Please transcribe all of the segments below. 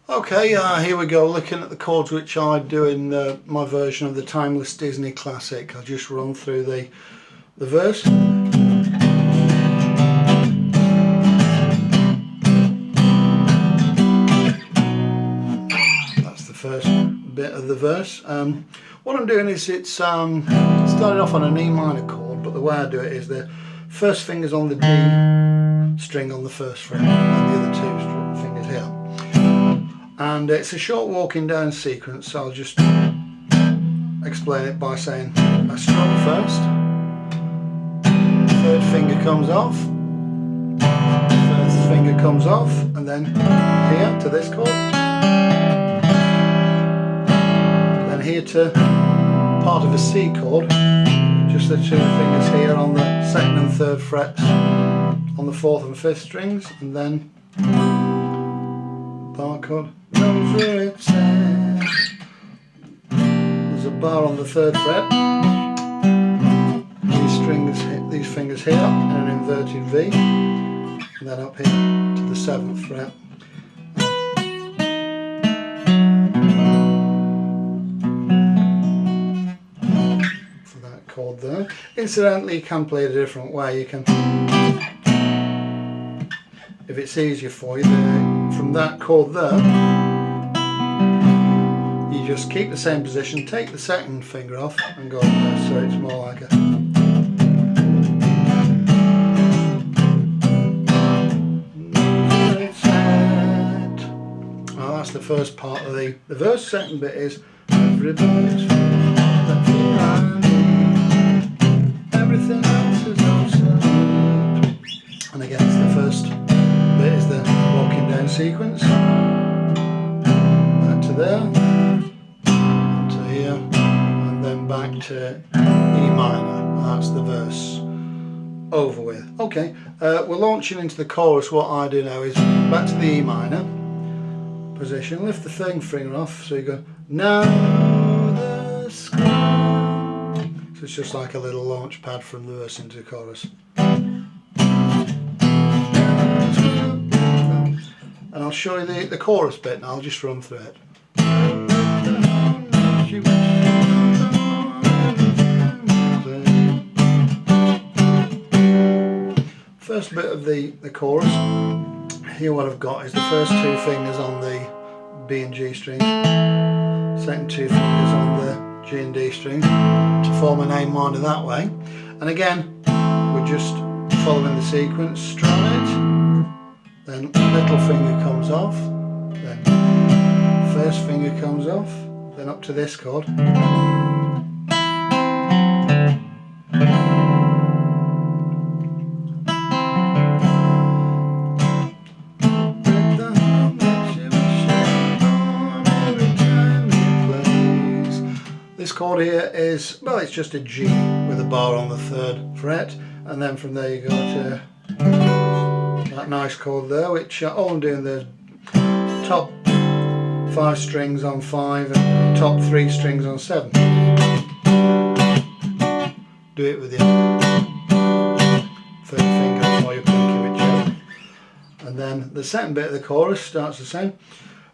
Okay, here we go, looking at the chords which I do in my version of the Timeless Disney Classic. I'll just run through the verse. That's the first bit of the verse. What I'm doing is it's started off on an E minor chord, but the way I do it is the first finger's on the D string on the first fret and the other two fingers here. And it's a short walking down sequence, so I'll just explain it by saying I strum first, third finger comes off, first finger comes off, and then here to this chord, then here to part of a C chord, just the two fingers here on the second and third frets on the fourth and fifth strings, and then bar chord. Knows where it's at. There's a bar on the third fret. These fingers here in an inverted V, and then up here to the seventh fret. For that chord there. Incidentally, you can play it a different way. You can, if it's easier for you, from that chord there, you just keep the same position, take the second finger off and go up there, so it's more like a... Well, that's the first part of the verse. Second bit is everybody's everything else is also, and again it's the first bit is the walking down sequence, back to there, to here, and then back to E minor. That's the verse over with. Okay, we're launching into the chorus. What I do now is back to the E minor position, lift the third finger off, so you go now the sky. So it's just like a little launch pad from the verse into the chorus. And I'll show you the chorus bit, and I'll just run through it. First bit of the chorus, here what I've got is the first two fingers on the B and G strings, second two fingers on the G and D strings to form an A minor that way. And again, we're just following the sequence, strum it, then little finger comes off, then first finger comes off, then up to this chord. This chord here is, well, it's just a G with a bar on the third fret, and then from there you go to that nice chord there, which all I'm doing there's top 5 strings on 5 and top 3 strings on 7. Do it with your third finger or your pinky, whichever. And then the second bit of the chorus starts the same.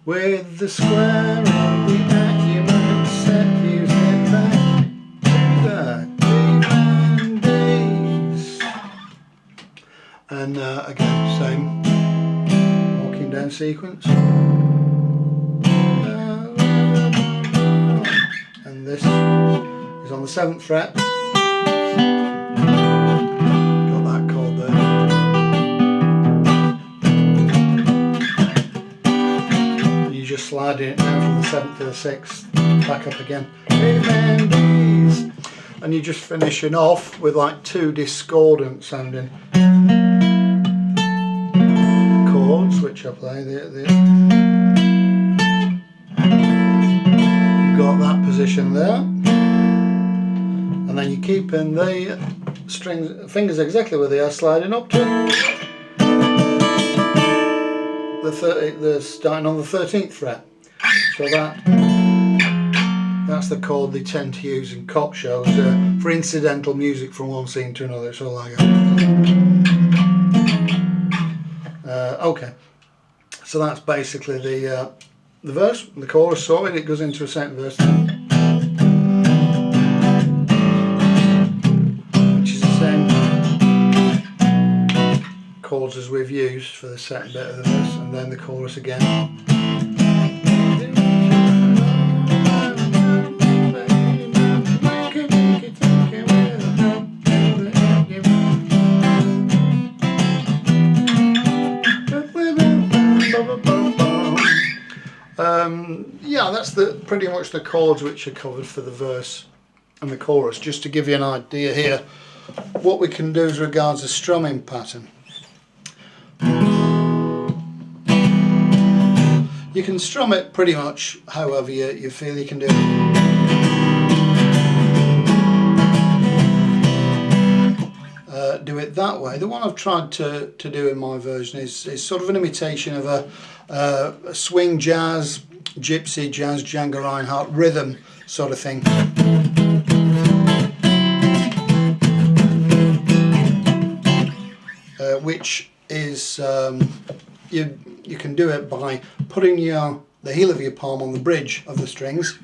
With the square in the acumen set, use it back to the days. And again, same walking down sequence. And this is on the 7th fret. Got that chord there. And you just slide it down from the 7th to the 6th, back up again. And you're just finishing off with like 2 discordant sounding chords, which I play. You've got that position there, and then you keep in the fingers exactly where they are, sliding up to the starting on the 13th fret. So that's the chord they tend to use in cop shows for incidental music from one scene to another. It's all like that. Okay, so that's basically the the verse, the chorus sorted, it goes into a second verse, which is the same chords as we've used for the second bit of the verse, and then the chorus again. Yeah, that's pretty much the chords which are covered for the verse and the chorus. Just to give you an idea here, what we can do as regards the strumming pattern. You can strum it pretty much however you feel you can do it. Do it that way. The one I've tried to do in my version is sort of an imitation of a swing jazz, gypsy jazz, Django Reinhardt rhythm sort of thing. Which is you can do it by putting the heel of your palm on the bridge of the strings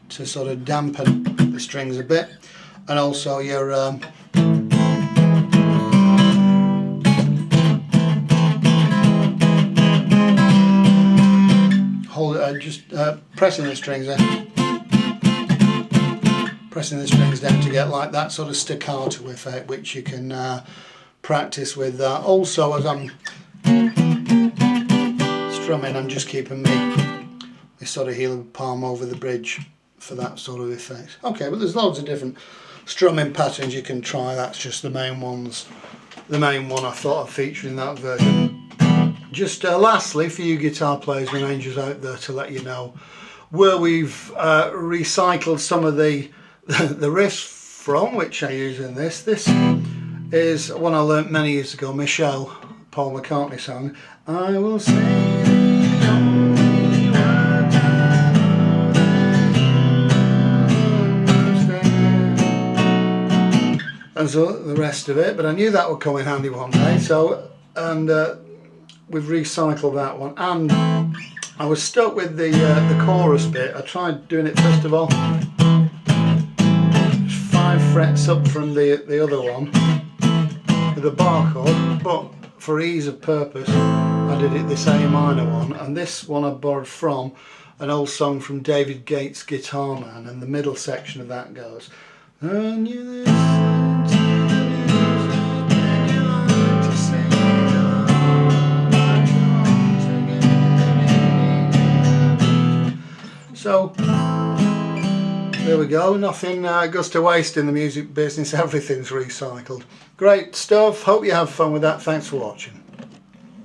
to sort of dampen the strings a bit, and also your pressing the strings there, pressing the strings down to get like that sort of staccato effect, which you can practice with that. Also, as I'm strumming, I'm just keeping my sort of heel of palm over the bridge for that sort of effect. Okay, but there's loads of different strumming patterns you can try. That's just the main ones. The main one I thought I'd feature in that version. Just lastly, for you guitar players and arrangers out there, to let you know where we've recycled some of the riffs from, which I use in this. This is one I learnt many years ago, Michelle, Paul McCartney song. I will say only what I and so the rest of it, but I knew that would come in handy one day, so, and we've recycled that one, and I was stuck with the chorus bit. I tried doing it first of all, just 5 frets up from the other one with a bar chord, but for ease of purpose I did it this A minor one, and this one I borrowed from an old song from David Gates' Guitar Man, and the middle section of that goes, and you listen to music and you like to sing it. So there we go, nothing goes to waste in the music business, everything's recycled. Great stuff, hope you have fun with that, thanks for watching.